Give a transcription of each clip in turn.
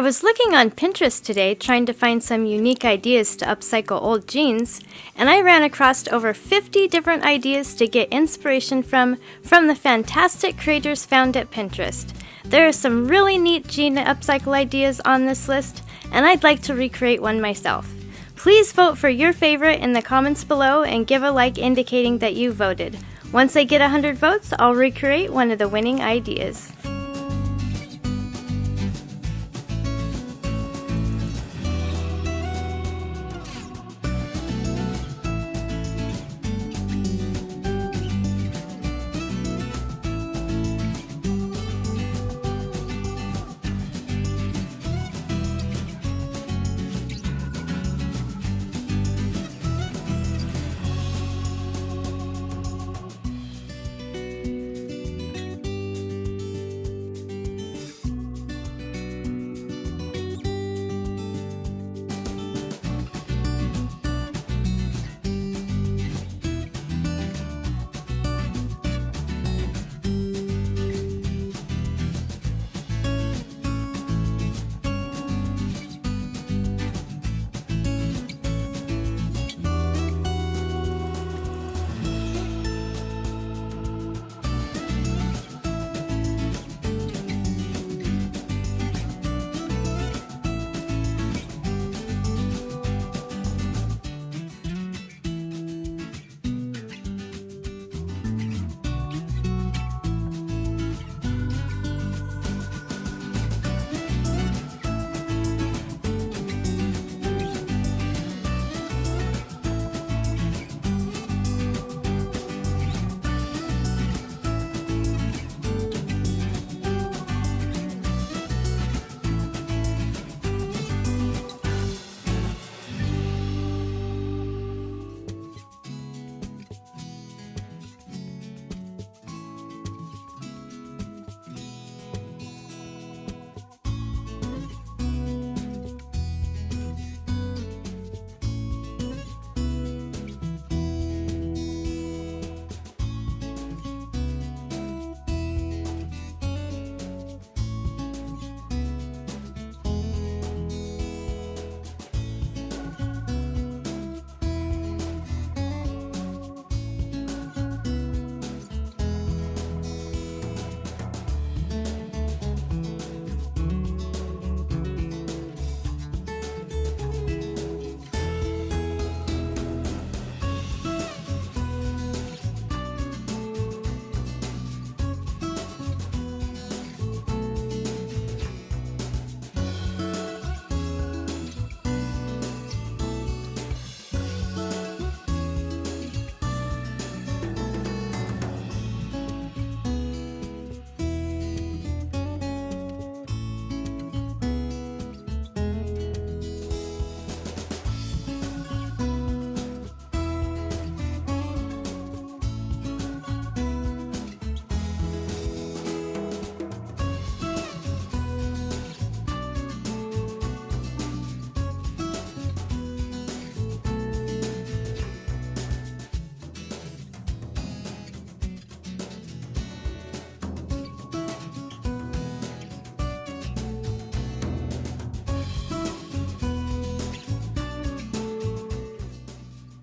I was looking on Pinterest today trying to find some unique ideas to upcycle old jeans, and I ran across over 50 different ideas to get inspiration from the fantastic creators found at Pinterest. There are some really neat jean upcycle ideas on this list, and I'd like to recreate one myself. Please vote for your favorite in the comments below and give a like indicating that you voted. Once I get 100 votes, I'll recreate one of the winning ideas.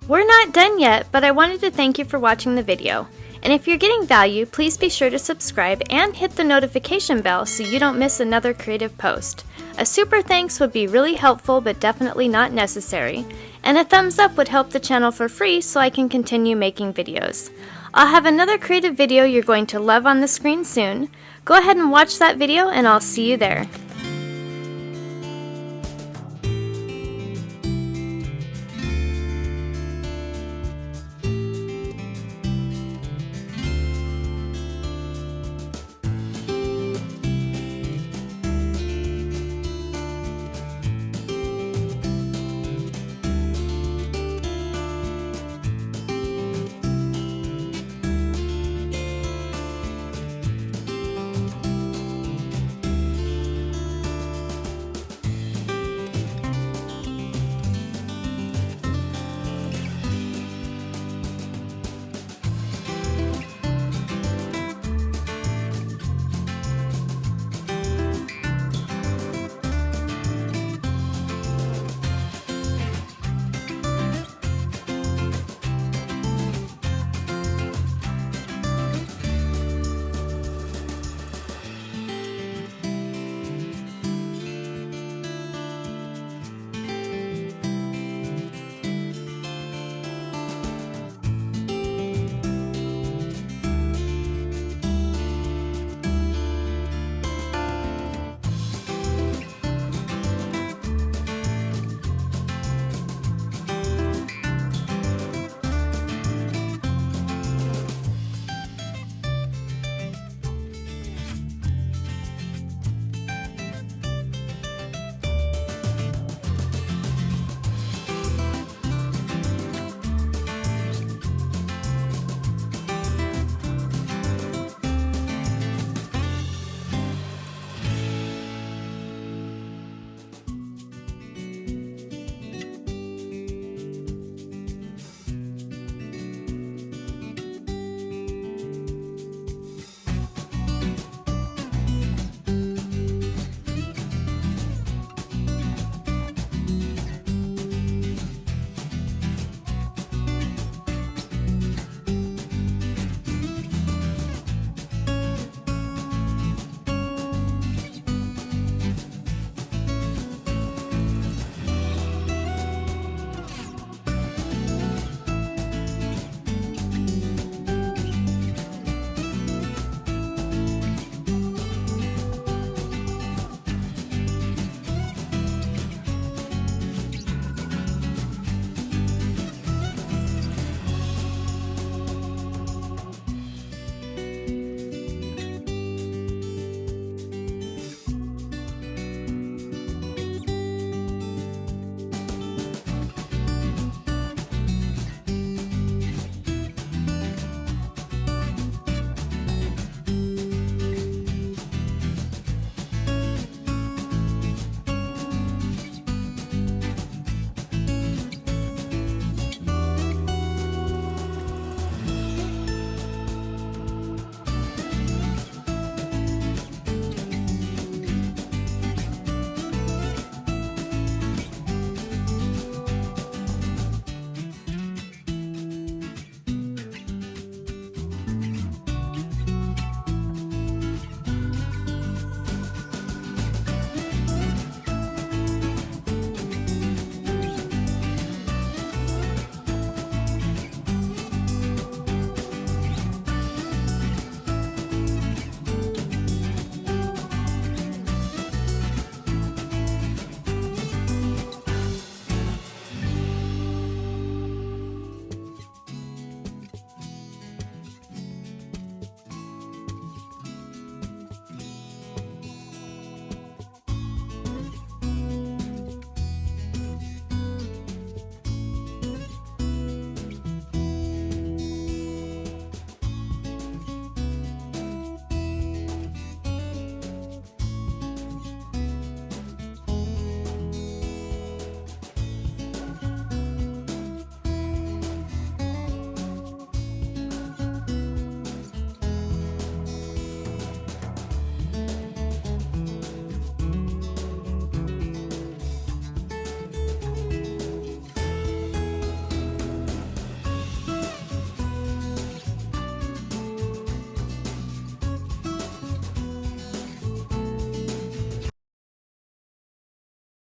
We're not done yet, but I wanted to thank you for watching the video. And if you're getting value, please be sure to subscribe and hit the notification bell so you don't miss another creative post. A super thanks would be really helpful but definitely not necessary. And a thumbs up would help the channel for free so I can continue making videos. I'll have another creative video you're going to love on the screen soon. Go ahead and watch that video and I'll see you there.